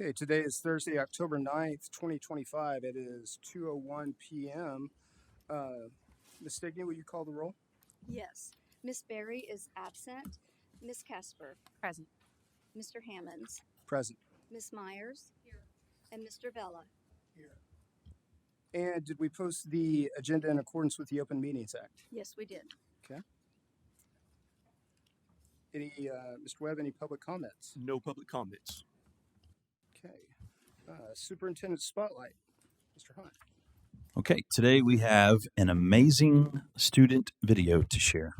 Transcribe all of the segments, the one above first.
Okay, today is Thursday, October 9th, 2025. It is 2:01 p.m. Ms. Stigney, will you call the roll? Yes. Miss Berry is absent. Miss Casper. Present. Mr. Hammonds. Present. Miss Myers. Here. And Mr. Vella. And did we post the agenda in accordance with the Open Meetings Act? Yes, we did. Okay. Mr. Webb, any public comments? No public comments. Okay. Superintendent Spotlight, Mr. Hunt. Okay, today we have an amazing student video to share.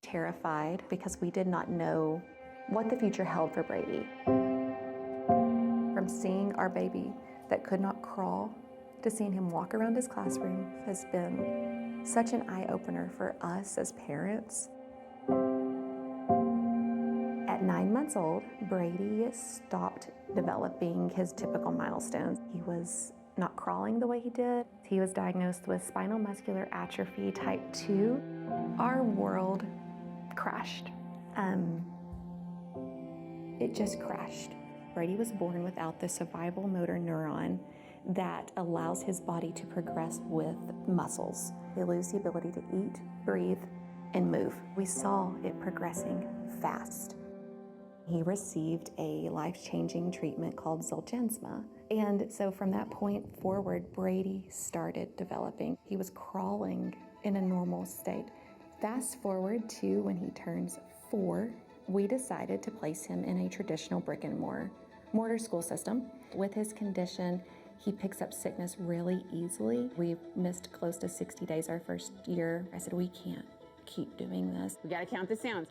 Terrified because we did not know what the future held for Brady. From seeing our baby that could not crawl to seeing him walk around his classroom has been such an eye-opener for us as parents. At 9 months old, Brady stopped developing his typical milestones. He was not crawling the way he did. He was diagnosed with spinal muscular atrophy type 2. Our world crashed. It just crashed. Brady was born without the survival motor neuron that allows his body to progress with muscles. They lose the ability to eat, breathe, and move. We saw it progressing fast. He received a life-changing treatment called Zolgensma. And so from that point forward, Brady started developing. He was crawling in a normal state. Fast forward to when he turns 4, we decided to place him in a traditional brick and mortar school system. With his condition, he picks up sickness really easily. We missed close to 60 days our first year. I said, we can't keep doing this. We got to count the sounds.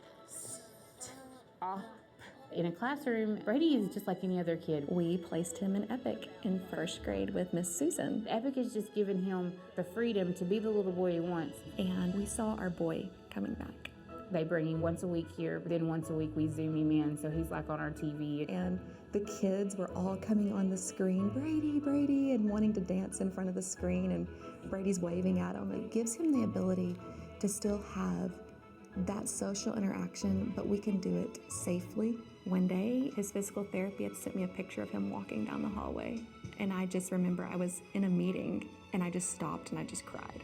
In a classroom, Brady is just like any other kid. We placed him in EPIC in first grade with Miss Susan. EPIC has just given him the freedom to be the little boy he wants. And we saw our boy coming back. They bring him once a week here, then once a week we zoom him in, so he's like on our TV. And the kids were all coming on the screen, Brady, Brady, and wanting to dance in front of the screen, and Brady's waving at them. It gives him the ability to still have that social interaction, but we can do it safely. One day, his physical therapy had sent me a picture of him walking down the hallway. And I just remember I was in a meeting and I just stopped and I just cried.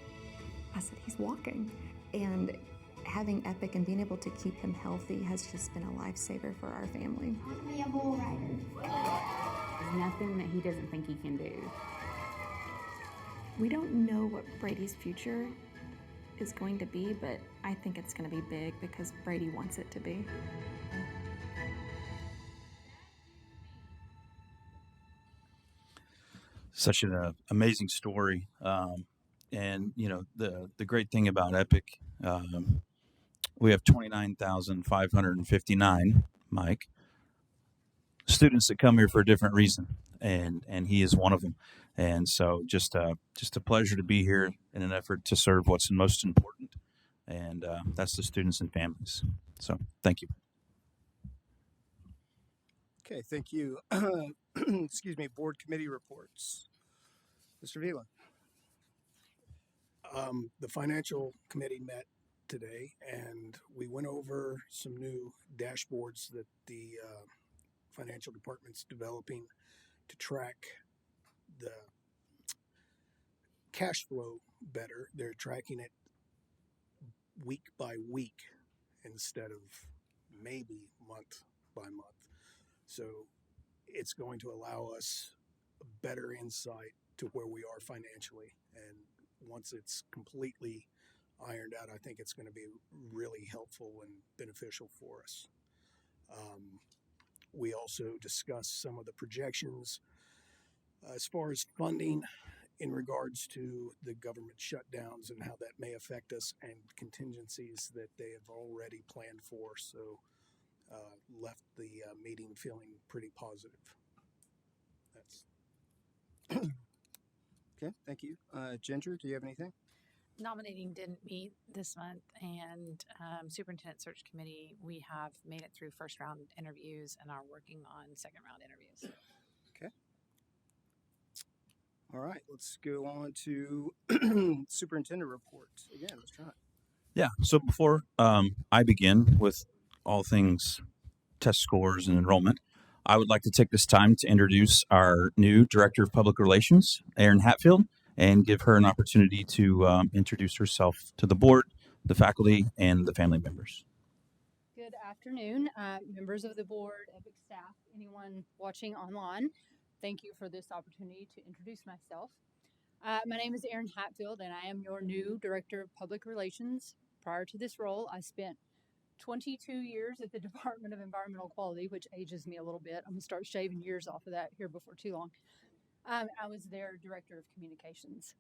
I said, he's walking. And having EPIC and being able to keep him healthy has just been a lifesaver for our family. Be a bull rider. There's nothing that he doesn't think he can do. We don't know what Brady's future is going to be, but I think it's going to be big because Brady wants it to be. Such an amazing story. And, you know, the great thing about EPIC, we have 29,559, Mike, students that come here for a different reason, and he is one of them. And so just a pleasure to be here in an effort to serve what's most important, and that's the students and families. So thank you. Okay, thank you. Excuse me, board committee reports. Mr. Vila. The financial committee met today, and we went over some new dashboards that the financial department's developing to track the cash flow better. They're tracking it week by week instead of maybe month by month. So it's going to allow us a better insight to where we are financially. And once it's completely ironed out, I think it's going to be really helpful and beneficial for us. We also discussed some of the projections as far as funding in regards to the government shutdowns and how that may affect us, and contingencies that they have already planned for. So left the meeting feeling pretty positive. That's Okay, thank you. Ginger, do you have anything? Nominating didn't meet this month, and Superintendent Search Committee, we have made it through first round interviews and are working on second round interviews. Okay. All right, let's go on to superintendent reports. Again, Mr. Hunt. Yeah, so before I begin with all things test scores and enrollment, I would like to take this time to introduce our new Director of Public Relations, Erin Hatfield, and give her an opportunity to introduce herself to the board, the faculty, and the family members. Good afternoon, members of the board, EPIC staff, anyone watching online. Thank you for this opportunity to introduce myself. My name is Erin Hatfield, and I am your new Director of Public Relations. Prior to this role, I spent 22 years at the Department of Environmental Quality, which ages me a little bit. I'm gonna start shaving years off of that here before too long. I was their Director of Communications.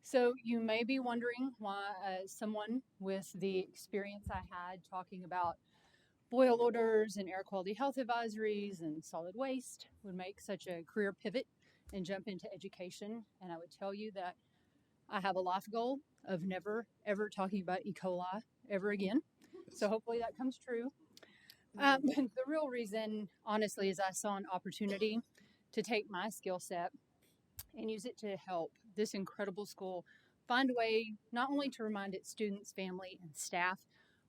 So you may be wondering why someone with the experience I had talking about boil orders and air quality health advisories and solid waste would make such a career pivot and jump into education. And I would tell you that I have a life goal of never, ever talking about E. coli ever again. So hopefully that comes true. The real reason, honestly, is I saw an opportunity to take my skill set and use it to help this incredible school find a way not only to remind its students, family, and staff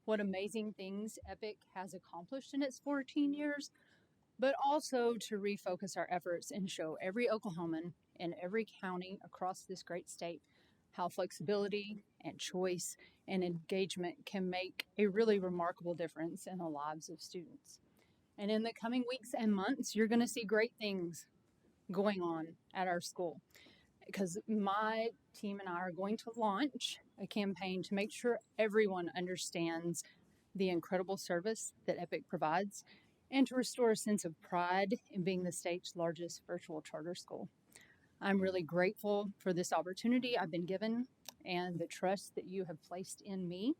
what amazing things EPIC has accomplished in its 14 years, but also to refocus our efforts and show every Oklahoman in every county across this great state how flexibility and choice and engagement can make a really remarkable difference in the lives of students. And in the coming weeks and months, you're going to see great things going on at our school, because my team and I are going to launch a campaign to make sure everyone understands the incredible service that EPIC provides and to restore a sense of pride in being the state's largest virtual charter school. I'm really grateful for this opportunity I've been given and the trust that you have placed in me.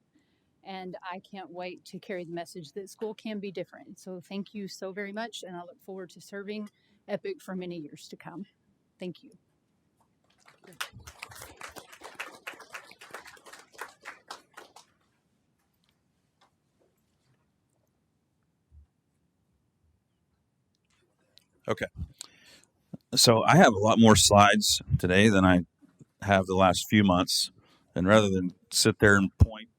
And I can't wait to carry the message that school can be different. So thank you so very much. And I look forward to serving EPIC for many years to come. Thank you. Okay. So I have a lot more slides today than I have the last few months. And rather than sit there and point,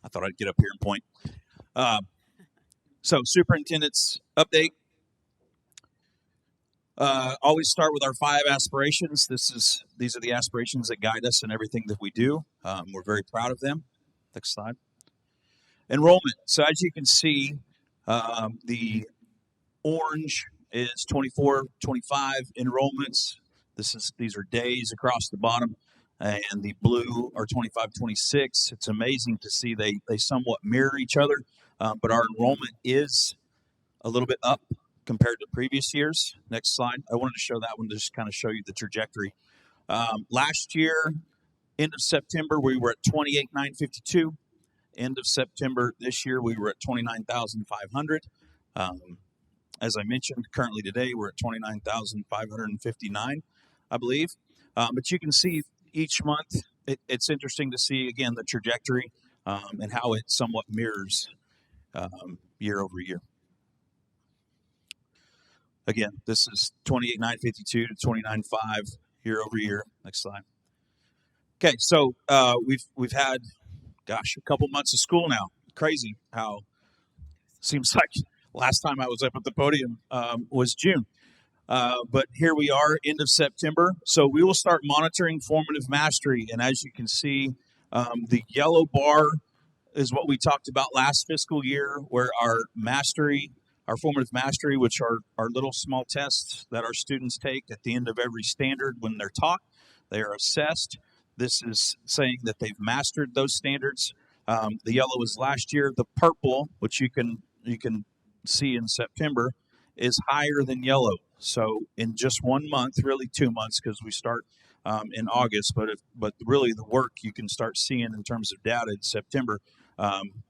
I thought I'd get up here and point. So superintendent's update. Always start with our 5 aspirations. These are the aspirations that guide us in everything that we do. We're very proud of them. Next slide. Enrollment. So as you can see, the orange is 24, 25 enrollments. These are days across the bottom, and the blue are 25, 26. It's amazing to see they somewhat mirror each other, but our enrollment is a little bit up compared to previous years. Next slide. I wanted to show that one to just kind of show you the trajectory. Last year, end of September, we were at 28,952. End of September this year, we were at 29,500. As I mentioned, currently today, we're at 29,559, I believe. But you can see each month, it's interesting to see, again, the trajectory and how it somewhat mirrors year over year. Again, this is 28,952 to 29,500 year over year. Next slide. Okay, so we've had, gosh, a couple months of school now. Crazy how seems like last time I was up at the podium was June. But here we are, end of September. So we will start monitoring formative mastery. And as you can see, the yellow bar is what we talked about last fiscal year, where our formative mastery, which are our little small tests that our students take at the end of every standard when they're taught, they are assessed. This is saying that they've mastered those standards. The yellow is last year. The purple, which you can see in September, is higher than yellow. So in just 1 month, really 2 months, because we start in August, but really the work you can start seeing in terms of data in September,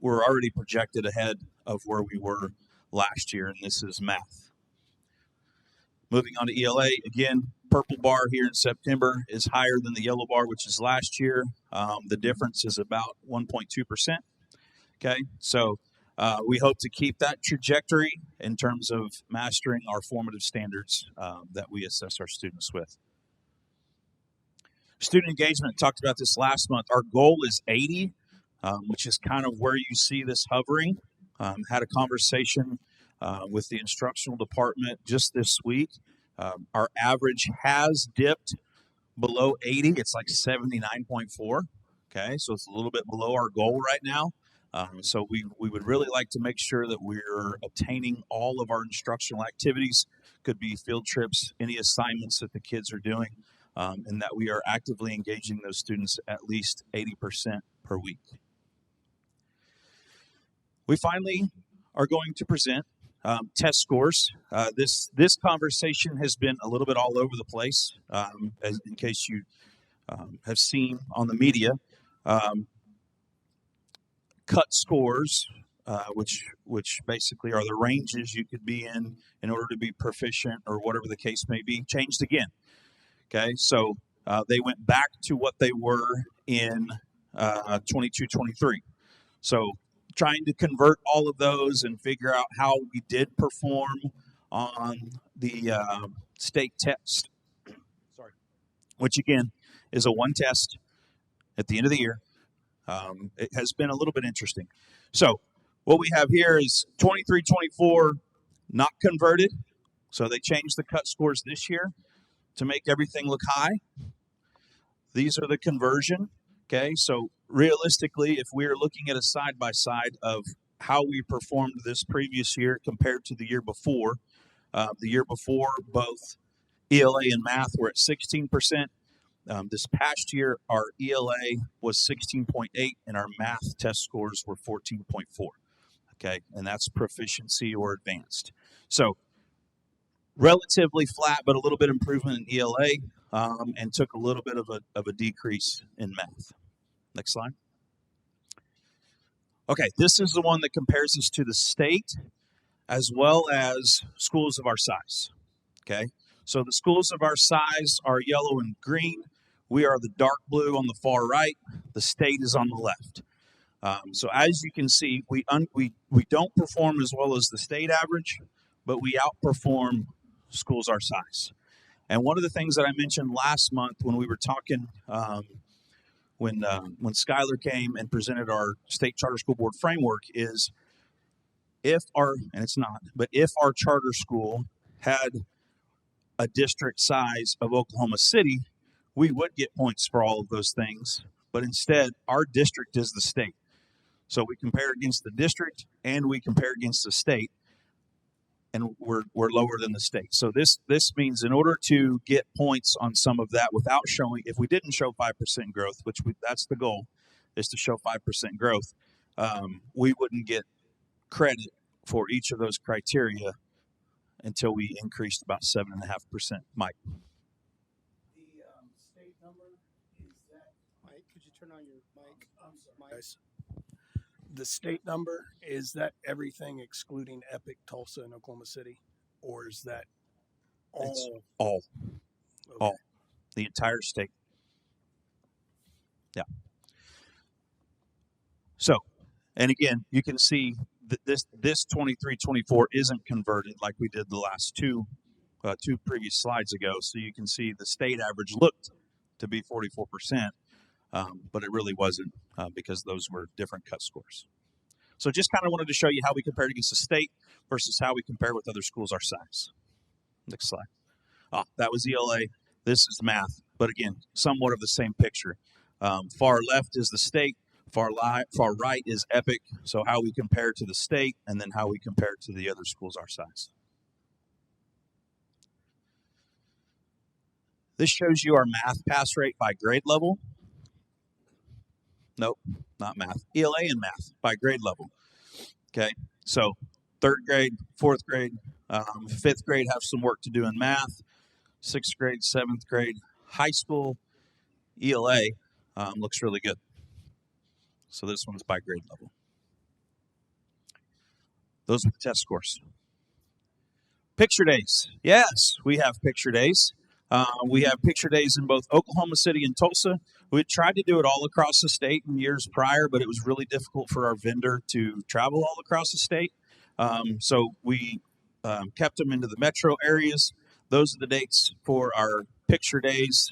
we're already projected ahead of where we were last year, and this is math. Moving on to ELA, again, purple bar here in September is higher than the yellow bar, which is last year. The difference is about 1.2%. Okay, so we hope to keep that trajectory in terms of mastering our formative standards that we assess our students with. Student engagement, talked about this last month. Our goal is 80. which is kind of where you see this hovering. Had a conversation with the instructional department just this week. Our average has dipped below 80. It's like 79.4. Okay, so it's a little bit below our goal right now. So we would really like to make sure that we're obtaining all of our instructional activities, could be field trips, any assignments that the kids are doing, and that we are actively engaging those students at least 80% per week. We finally are going to present test scores. This conversation has been a little bit all over the place, as in case you have seen on the media. Cut scores, which basically are the ranges you could be in order to be proficient or whatever the case may be, changed again. Okay, so they went back to what they were in 22-23. So trying to convert all of those and figure out how we did perform on the state test, which again is a one test at the end of the year. It has been a little bit interesting. So what we have here is 23-24 not converted. So they changed the cut scores this year to make everything look high. These are the conversion. Okay, so realistically, if we are looking at a side-by-side of how we performed this previous year compared to the year before, both ELA and math were at 16%. This past year, our ELA was 16.8 and our math test scores were 14.4. Okay, and that's proficiency or advanced. So relatively flat, but a little bit improvement in ELA, and took a little bit of a decrease in math. Next slide. Okay, this is the one that compares us to the state as well as schools of our size. Okay, so the schools of our size are yellow and green. We are the dark blue on the far right. The state is on the left. So as you can see, we don't perform as well as the state average, but we outperform schools our size. And one of the things that I mentioned last month when we were talking, when Skylar came and presented our state charter school board framework, is if our charter school had a district size of Oklahoma City, we would get points for all of those things. But instead, our district is the state. So we compare against the district and we compare against the state, and we're lower than the state. So this means in order to get points on some of that without showing, if we didn't show 5% growth, that's the goal, is to show 5% growth, we wouldn't get credit for each of those criteria until we increased about 7.5%. Mike. The state number is that. Mike, could you turn on your mic? I'm sorry. Guys, the state number, is that everything excluding Epic, Tulsa, and Oklahoma City? Or is that all? It's all. Okay. All. The entire state. Yeah. So, and again, you can see that this 23-24 isn't converted like we did the last two previous slides ago. So you can see the state average looked to be 44%, but it really wasn't because those were different cut scores. So just kind of wanted to show you how we compared against the state versus how we compare with other schools our size. Next slide. That was ELA. This is math, but again, somewhat of the same picture. Far left is the state. Far right is Epic. So how we compare to the state, and then how we compare to the other schools our size. This shows you our math pass rate by grade level. Nope, not math. ELA and math by grade level. Okay, so 3rd grade, 4th grade, 5th grade have some work to do in math. 6th grade, 7th grade, high school, ELA looks really good. So this one's by grade level. Those are the test scores. Picture days. Yes, we have picture days. We have picture days in both Oklahoma City and Tulsa. We tried to do it all across the state in years prior, but it was really difficult for our vendor to travel all across the state. So we kept them into the metro areas. Those are the dates for our picture days.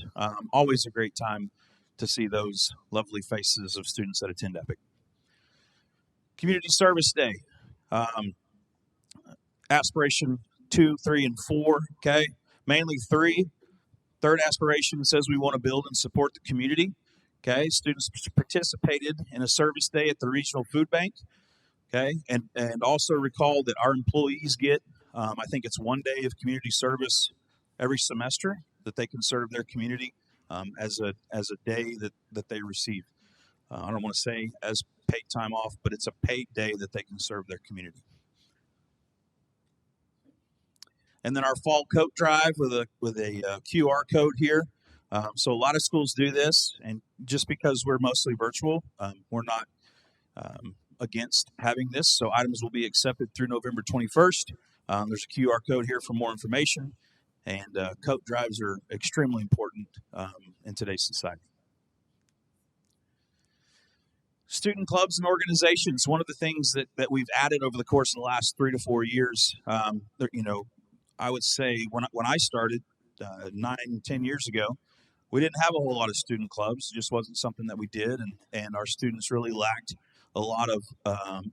Always a great time to see those lovely faces of students that attend Epic. Community Service Day. Aspiration 2, 3, and 4. Okay, mainly 3. Third aspiration says we want to build and support the community. Okay, students participated in a service day at the regional food bank. Okay, and also recall that our employees get, I think it's 1 day of community service every semester that they can serve their community as a day that they receive. I don't want to say as paid time off, but it's a paid day that they can serve their community. And then our fall coat drive with a QR code here. So a lot of schools do this, and just because we're mostly virtual, we're not against having this. So items will be accepted through November 21st. There's a QR code here for more information, and coat drives are extremely important in today's society. Student clubs and organizations. One of the things that we've added over the course of the last 3 to 4 years, I would say when I started 9, 10 years ago, we didn't have a whole lot of student clubs. It just wasn't something that we did, and our students really lacked a lot of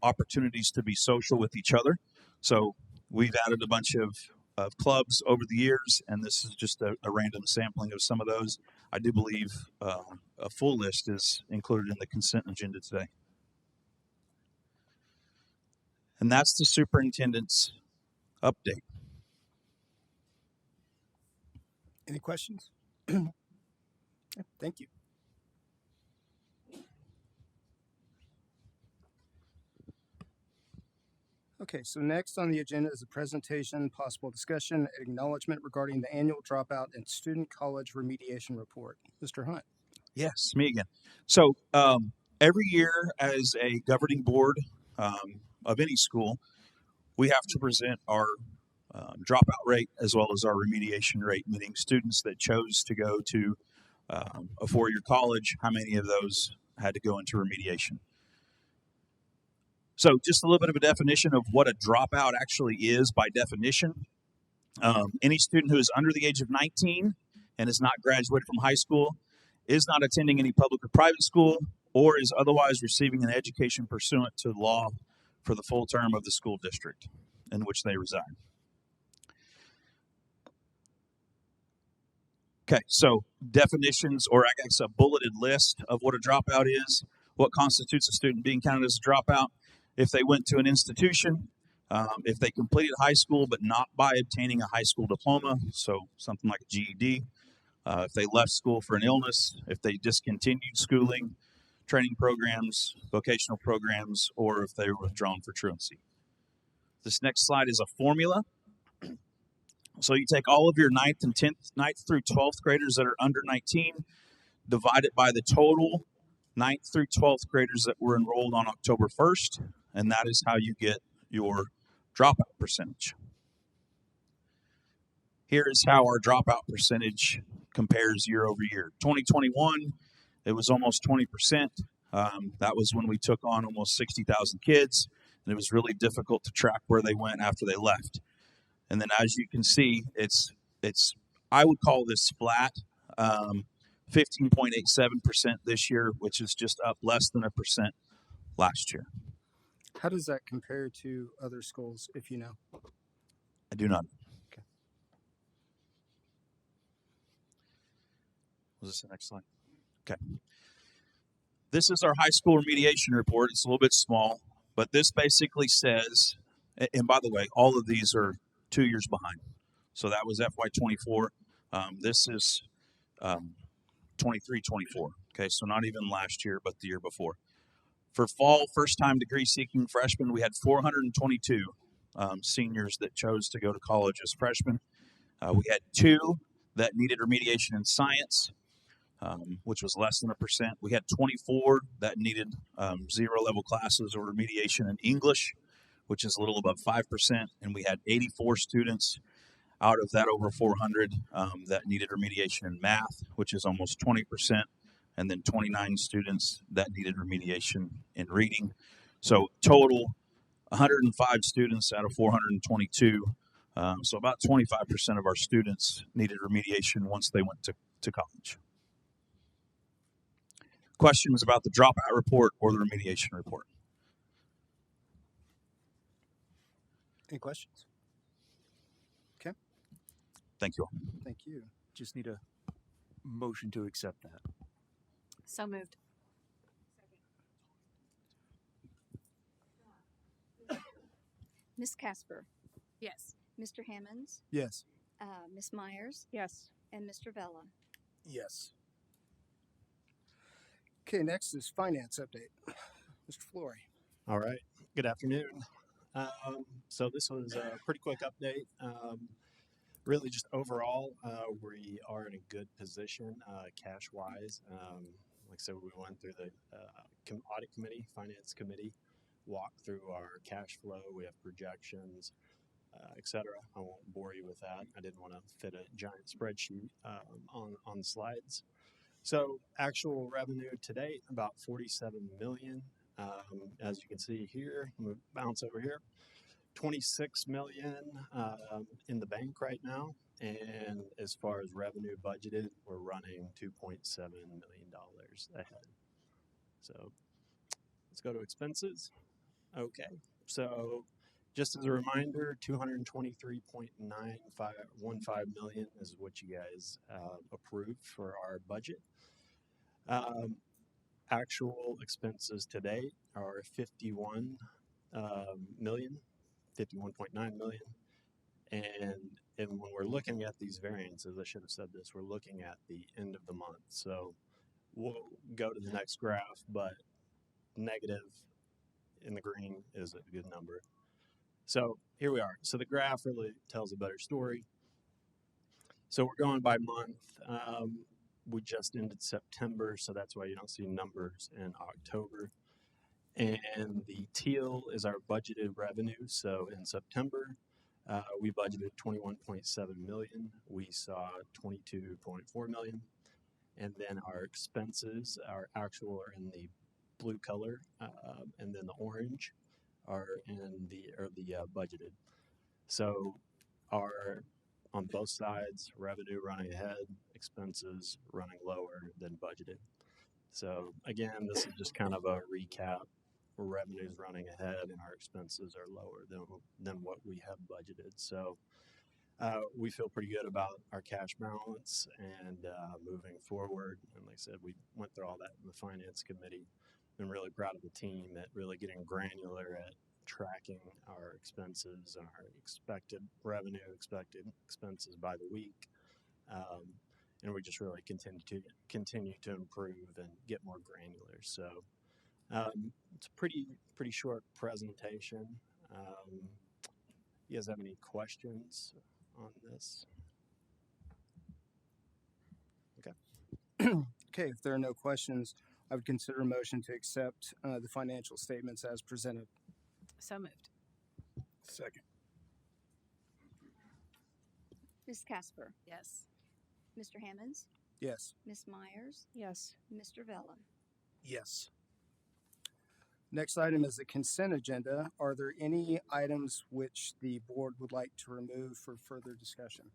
opportunities to be social with each other. So we've added a bunch of clubs over the years, and this is just a random sampling of some of those. I do believe a full list is included in the consent agenda today. And that's the superintendent's update. Any questions? Yeah, thank you. Okay, so next on the agenda is a presentation, possible discussion, and acknowledgement regarding the annual dropout and student college remediation report. Mr. Hunt. Yes, me again. So every year as a governing board of any school, we have to present our dropout rate as well as our remediation rate, meaning students that chose to go to a 4-year college, how many of those had to go into remediation. So just a little bit of a definition of what a dropout actually is by definition. Any student who is under the age of 19 and has not graduated from high school, is not attending any public or private school, or is otherwise receiving an education pursuant to law for the full term of the school district in which they reside. Okay, so definitions, or I guess a bulleted list of what a dropout is, what constitutes a student being counted as a dropout. If they went to an institution, if they completed high school but not by obtaining a high school diploma, so something like a GED, if they left school for an illness, if they discontinued schooling, training programs, vocational programs, or if they were withdrawn for truancy. This next slide is a formula. So you take all of your 9th through 12th graders that are under 19, divide it by the total 9th through 12th graders that were enrolled on October 1st, and that is how you get your dropout percentage. Here is how our dropout percentage compares year over year. 2021, it was almost 20%. That was when we took on almost 60,000 kids, and it was really difficult to track where they went after they left. And then as you can see, it's I would call this flat, 15.87% this year, which is just up less than 1% last year. How does that compare to other schools, if you know? I do not. Okay. Was this the next slide? Okay. This is our high school remediation report. It's a little bit small, but this basically says, and by the way, all of these are 2 years behind. So that was FY24. This is 23-24. Okay, so not even last year, but the year before. For fall first-time degree-seeking freshmen, we had 422 seniors that chose to go to college as freshmen. We had 2 that needed remediation in science, which was less than 1%. We had 24 that needed 0-level classes or remediation in English, which is a little above 5%. And we had 84 students out of that over 400 that needed remediation in math, which is almost 20%. And then 29 students that needed remediation in reading. So total 105 students out of 422. So about 25% of our students needed remediation once they went to college. Questions about the dropout report or the remediation report? Any questions? Thank you all. Thank you. Just need a motion to accept that. So moved. Ms. Casper, Yes. Mr. Hammonds, Yes. Ms. Myers, Yes. and Mr. Vella. Yes. Okay, next is finance update. Mr. Flory. All right. Good afternoon. So this was a pretty quick update. Really, just overall, we are in a good position cash wise. Like I said, we went through the audit committee, finance committee, walked through our cash flow. We have projections, etc. I won't bore you with that. I didn't want to fit a giant spreadsheet on the slides. So actual revenue to date, about 47 million. As you can see here, I'm gonna bounce over here. 26 million in the bank right now, and as far as revenue budgeted, we're running $2.7 million ahead. So let's go to expenses. Okay, so just as a reminder, 223.9515 million is what you guys approved for our budget. Actual expenses to date are 51 million. 51.9 million. And when we're looking at these variances, I should have said this, we're looking at the end of the month. So we'll go to the next graph, but negative in the green is a good number. So here we are. So the graph really tells a better story. So we're going by month. We just ended September, so that's why you don't see numbers in October. And the teal is our budgeted revenue. So in September, we budgeted 21.7 million. We saw 22.4 million. And then our expenses, our actual are in the blue color, and then the orange are in the budgeted. So our on both sides, revenue running ahead, expenses running lower than budgeted. So again, this is just kind of a recap. Revenues running ahead and our expenses are lower than what we have budgeted. So we feel pretty good about our cash balance and moving forward. And like I said, we went through all that in the finance committee. Been really proud of the team at really getting granular at tracking our expenses and our expected revenue, expected expenses by the week. And we just really continue to improve and get more granular. So it's a pretty short presentation. You guys have any questions on this? Okay. Okay, if there are no questions, I would consider a motion to accept the financial statements as presented. So moved. Second. Ms. Casper, Yes. Mr. Hammonds, Yes. Ms. Myers, Yes. Mr. Vella. Yes. Next item is the consent agenda. Are there any items which the board would like to remove for further discussion?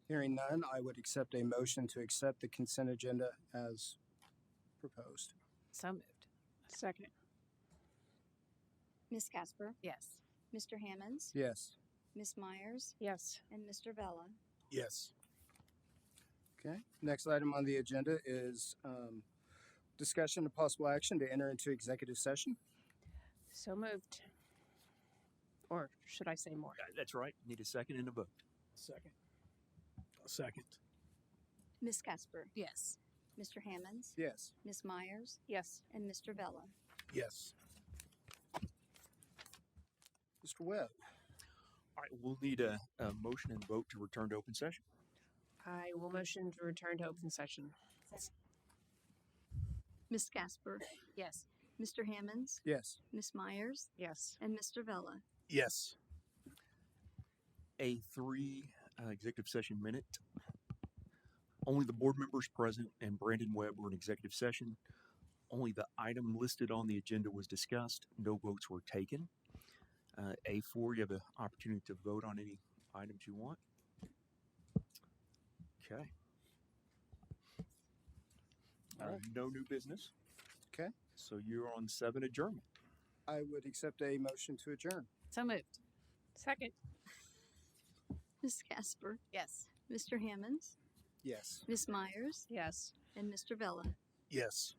Hearing none, I would accept a motion to accept the consent agenda as proposed. So moved. Second. Ms. Casper, Yes. Mr. Hammonds, Yes. Ms. Myers, Yes. and Mr. Vella. Yes. Okay. Next item on the agenda is discussion of possible action to enter into executive session. So moved. Or should I say more? That's right. Need a second and a vote. Second. Second. Ms. Casper, Yes. Mr. Hammonds, Yes. Ms. Myers, Yes. and Mr. Vella. Yes. Mr. Webb. All right. We'll need a motion and vote to return to open session. I will motion to return to open session. Ms. Casper, Yes. Mr. Hammonds, Yes. Ms. Myers, Yes. and Mr. Vella. Yes. A3 executive session minute. Only the board members present and Brandon Webb were in executive session. Only the item listed on the agenda was discussed. No votes were taken. A4, you have the opportunity to vote on any items you want. Okay. No new business. Okay. So you're on 7 adjournment. I would accept a motion to adjourn. So moved. Second. Ms. Casper, Yes. Mr. Hammonds, Yes. Ms. Myers, Yes. and Mr. Vella. Yes.